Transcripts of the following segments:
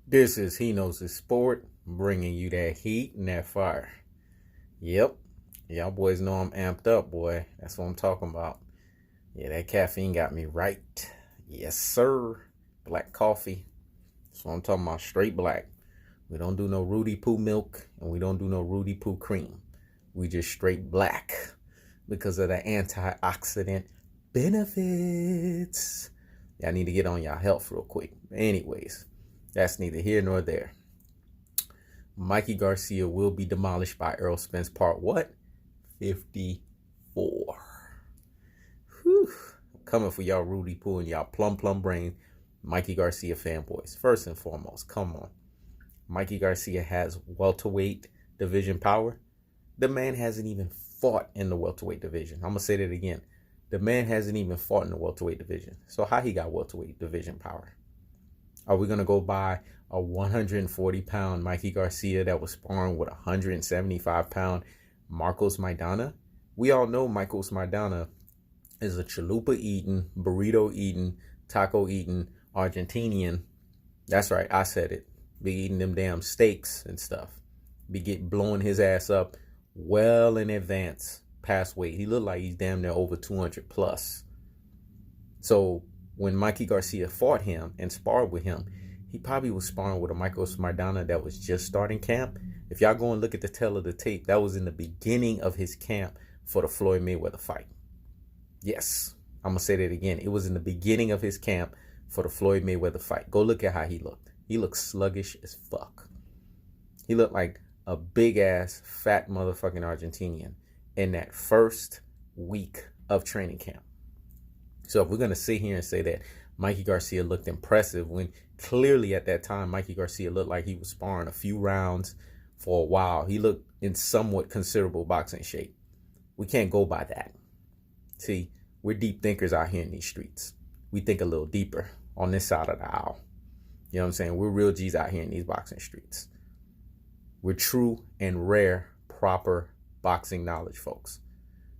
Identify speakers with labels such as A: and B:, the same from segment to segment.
A: This is He Knows His Sport, bringing you that heat and that fire. Yep, y'all boys know I'm amped up, boy. That's what I'm talking about. Yeah, that caffeine got me right. Yes, sir. Black coffee. That's what I'm talking about, straight black. We don't do no Rudy Poo milk, and we don't do no Rudy Poo cream. We just straight black because of the antioxidant benefits. Y'all need to get on y'all health real quick. Anyways, that's neither here nor there. Mikey Garcia will be demolished by Errol Spence. Part what? 54. Whew. Coming for y'all Rudy Poo and y'all plum brain Mikey Garcia fanboys. First and foremost, come on. Mikey Garcia has welterweight division power. The man hasn't even fought in the welterweight division. I'm going to say that again. The man hasn't even fought in the welterweight division. So how he got welterweight division power? Are we going to go by a 140-pound Mikey Garcia that was sparring with a 175-pound Marcos Maidana? We all know Marcos Maidana is a chalupa-eating, burrito-eating, taco-eating Argentinian. That's right, I said it. Be eating them damn steaks and stuff. Be blowing his ass up well in advance past weight. He looked like he's damn near over 200 plus. So when Mikey Garcia fought him and sparred with him, he probably was sparring with a Marcos Maidana that was just starting camp. If y'all go and look at the tail of the tape, that was in the beginning of his camp for the Floyd Mayweather fight. Yes, I'm going to say that again. It was in the beginning of his camp for the Floyd Mayweather fight. Go look at how he looked. He looked sluggish as fuck. He looked like a big-ass, fat motherfucking Argentinian in that first week of training camp. So if we're going to sit here and say that Mikey Garcia looked impressive when clearly at that time Mikey Garcia looked like he was sparring a few rounds for a while. He looked in somewhat considerable boxing shape. We can't go by that. See, we're deep thinkers out here in these streets. We think a little deeper on this side of the aisle. You know what I'm saying? We're real G's out here in these boxing streets. We're true and rare, proper boxing knowledge, folks.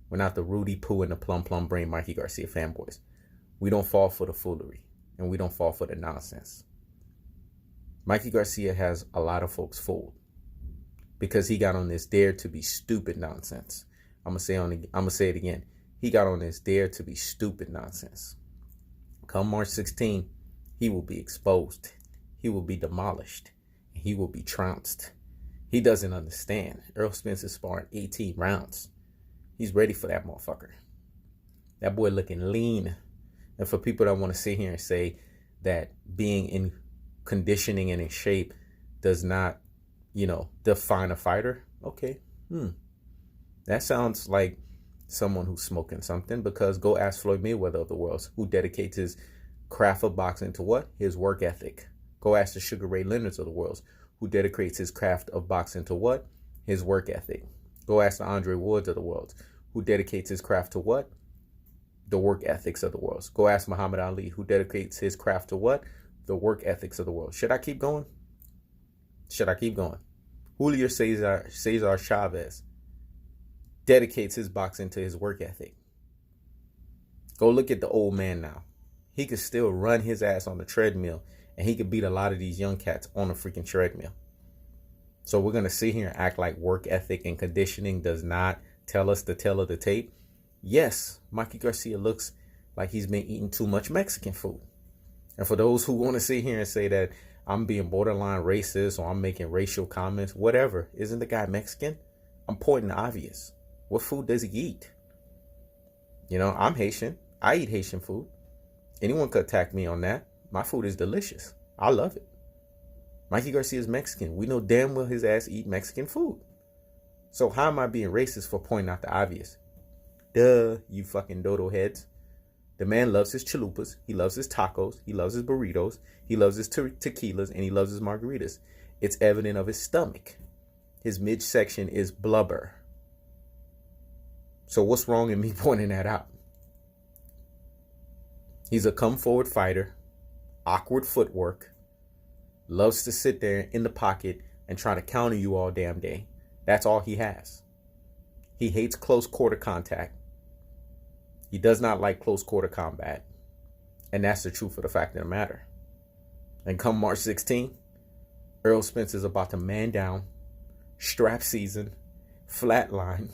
A: We're not the Rudy Poo and the plum brain Mikey Garcia fanboys. We don't fall for the foolery, and we don't fall for the nonsense. Mikey Garcia has a lot of folks fooled because he got on this dare to be stupid nonsense. I'm gonna say it again. He got on this dare to be stupid nonsense. Come March 16, he will be exposed. He will be demolished. And he will be trounced. He doesn't understand. Errol Spence is sparring 18 rounds. He's ready for that motherfucker. That boy looking lean. And for people that want to sit here and say that being in conditioning and in shape does not, define a fighter. Okay. That sounds like someone who's smoking something, because go ask Floyd Mayweather of the world, who dedicates his craft of boxing to what? His work ethic. Go ask the Sugar Ray Leonards of the world, who dedicates his craft of boxing to what? His work ethic. Go ask the Andre Woods of the world, who dedicates his craft to what? The work ethics of the world. Go ask Muhammad Ali, who dedicates his craft to what? The work ethics of the world. Should I keep going? Should I keep going? Julio Cesar Chavez dedicates his boxing to his work ethic. Go look at the old man now. He could still run his ass on the treadmill, and he could beat a lot of these young cats on a freaking treadmill. So we're going to sit here and act like work ethic and conditioning does not tell us the tale of the tape. Yes, Mikey Garcia looks like he's been eating too much Mexican food. And for those who want to sit here and say that I'm being borderline racist or I'm making racial comments, whatever, isn't the guy Mexican? I'm pointing the obvious. What food does he eat? I'm Haitian. I eat Haitian food. Anyone could attack me on that. My food is delicious. I love it. Mikey Garcia is Mexican. We know damn well his ass eat Mexican food. So how am I being racist for pointing out the obvious? Duh, you fucking dodo heads. The man loves his chalupas. He loves his tacos. He loves his burritos. He loves his tequilas, and he loves his margaritas. It's evident of his stomach. His midsection is blubber. So what's wrong in me pointing that out? He's a come forward fighter, awkward footwork, loves to sit there in the pocket and try to counter you all damn day. That's all he has. He hates close quarter contact. He does not like close quarter combat. And that's the truth of the fact of the matter. And come March 16th, Errol Spence is about to man down, strap season, flatline,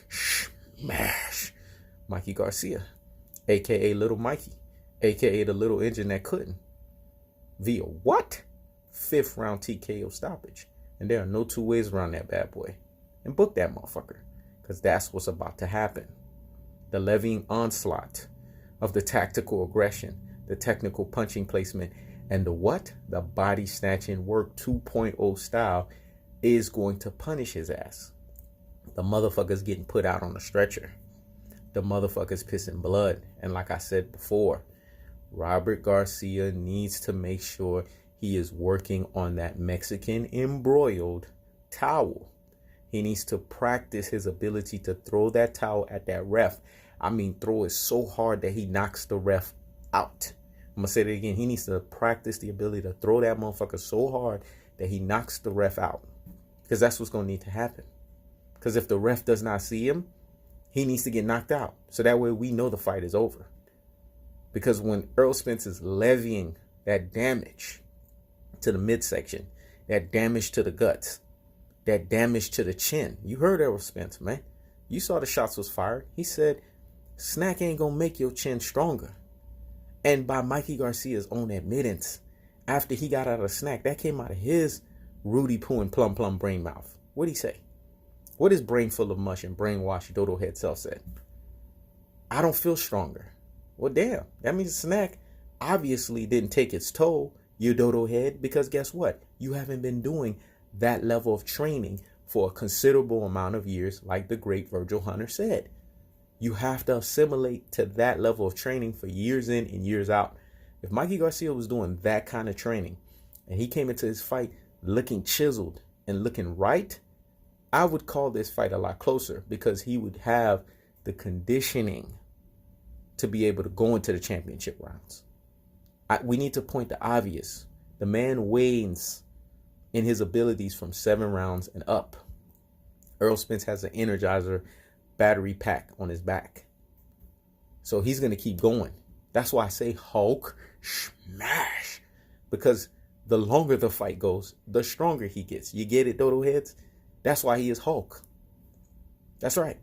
A: smash Mikey Garcia, a.k.a. Little Mikey, a.k.a. the little engine that couldn't. Via what? 5th round TKO stoppage. And there are no two ways around that bad boy. And book that motherfucker. Because that's what's about to happen. The levying onslaught of the tactical aggression, the technical punching placement, and the what? The body snatching work 2.0 style is going to punish his ass. The motherfucker's getting put out on a stretcher. The motherfucker's pissing blood. And like I said before, Robert Garcia needs to make sure he is working on that Mexican embroiled towel. He needs to practice his ability to throw that towel at that ref. I mean, throw it so hard that he knocks the ref out. I'm going to say that again. He needs to practice the ability to throw that motherfucker so hard that he knocks the ref out. Because that's what's going to need to happen. Because if the ref does not see him, he needs to get knocked out. So that way we know the fight is over. Because when Errol Spence is levying that damage to the midsection, that damage to the guts, that damage to the chin. You heard Errol Spence, man. You saw the shots was fired. He said, snack ain't going to make your chin stronger. And by Mikey Garcia's own admittance, after he got out of the snack, that came out of his Rudy Poo and plum brain mouth. What'd he say? What his brain full of mush and brainwashed dodo head self said? I don't feel stronger. Well, damn. That means the snack obviously didn't take its toll, you dodo head, because guess what? You haven't been doing that level of training for a considerable amount of years, like the great Virgil Hunter said. You have to assimilate to that level of training for years in and years out. If Mikey Garcia was doing that kind of training and he came into his fight looking chiseled and looking right, I would call this fight a lot closer because he would have the conditioning to be able to go into the championship rounds. We need to point the obvious. The man wanes in his abilities from 7 rounds and up. Errol Spence has an Energizer battery pack on his back. So he's going to keep going. That's why I say Hulk smash. Because the longer the fight goes, the stronger he gets. You get it, dodo heads? That's why he is Hulk. That's right.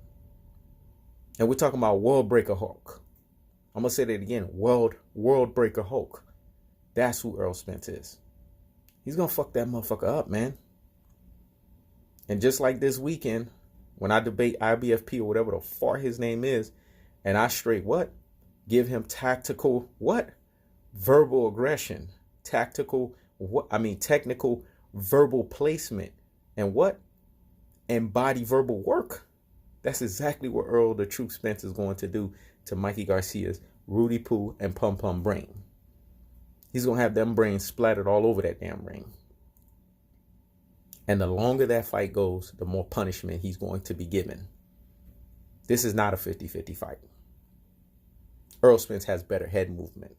A: And we're talking about World Breaker Hulk. I'm going to say that again. World Breaker Hulk. That's who Errol Spence is. He's going to fuck that motherfucker up, man. And just like this weekend, when I debate IBFP or whatever the fuck his name is, and I straight what? Give him tactical what? Verbal aggression. Technical verbal placement. And what? And body verbal work. That's exactly what Errol the Truth Spence is going to do to Mikey Garcia's Rudy Poo and Plum brain. He's going to have them brains splattered all over that damn ring. And the longer that fight goes, the more punishment he's going to be given. This is not a 50-50 fight. Errol Spence has better head movement.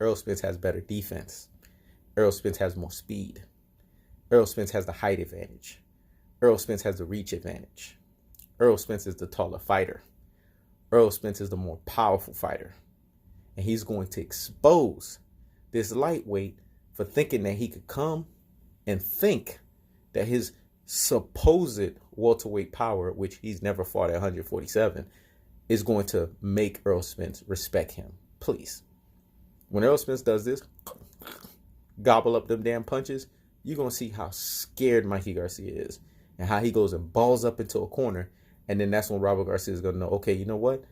A: Errol Spence has better defense. Errol Spence has more speed. Errol Spence has the height advantage. Errol Spence has the reach advantage. Errol Spence is the taller fighter. Errol Spence is the more powerful fighter. And he's going to expose this lightweight for thinking that he could come and think that his supposed welterweight power, which he's never fought at 147, is going to make Errol Spence respect him. Please. When Errol Spence does this, gobble up them damn punches, you're going to see how scared Mikey Garcia is and how he goes and balls up into a corner. And then that's when Robert Garcia is going to know, okay, you know what?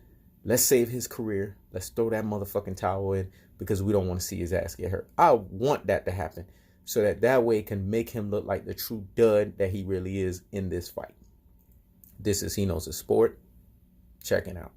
A: Let's save his career. Let's throw that motherfucking towel in because we don't want to see his ass get hurt. I want that to happen so that way it can make him look like the true dud that he really is in this fight. This is He Knows His Sport. Checking out.